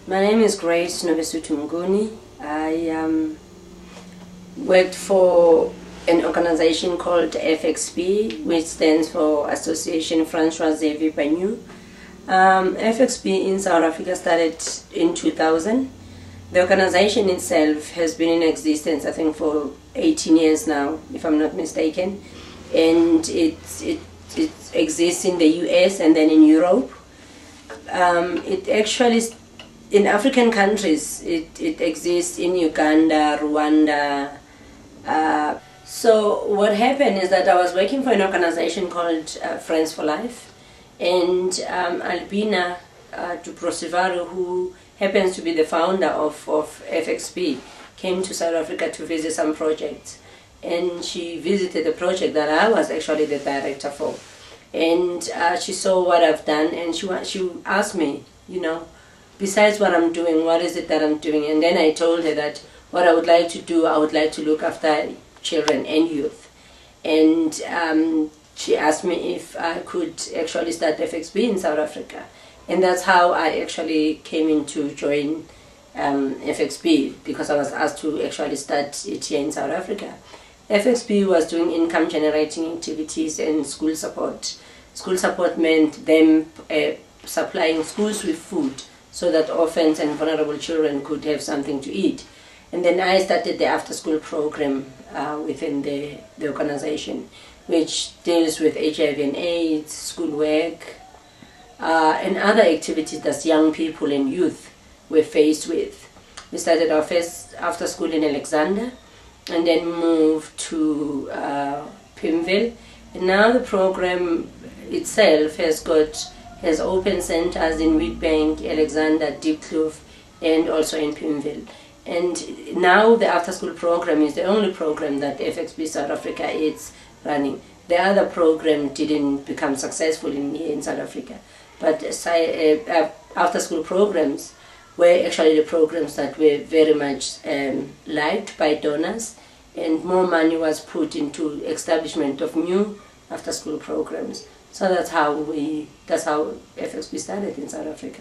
My name is Grace Novesuthu Mnguni. I worked for an organization called FXB, which stands for Association Francois Xavier Bagnoud. FXB in South Africa started in 2000. The organization itself has been in existence, I think, for 18 years now, if I'm not mistaken. And it exists in the US and then in Europe. It actually, in African countries, it exists in Uganda, Rwanda. So what happened is that I was working for an organization called Friends for Life, and Albina Duprosivaro, who happens to be the founder of FXB, came to South Africa to visit some projects. And she visited a project that I was actually the director for. And she saw what I've done, and she asked me, besides what I'm doing, what is it that I'm doing? And then I told her that what I would like to do, I would like to look after children and youth. And she asked me if I could actually start FXB in South Africa. And that's how I actually came in to join FXB, because I was asked to actually start it here in South Africa. FXB was doing income generating activities and school support. School support meant them supplying schools with food so that orphans and vulnerable children could have something to eat. And then I started the after school program within the organization, which deals with HIV and AIDS, schoolwork, and other activities that young people and youth were faced with. We started our first after school in Alexander, and then moved to Pimville. And now the program itself has open centers in Witbank, Alexander, Diepkloof, and also in Pimville. And now the after school program is the only program that FXB South Africa is running. The other program didn't become successful here in South Africa. But after school programs were actually the programs that were very much liked by donors, and more money was put into establishment of new after school programs. So that's how FXB started in South Africa.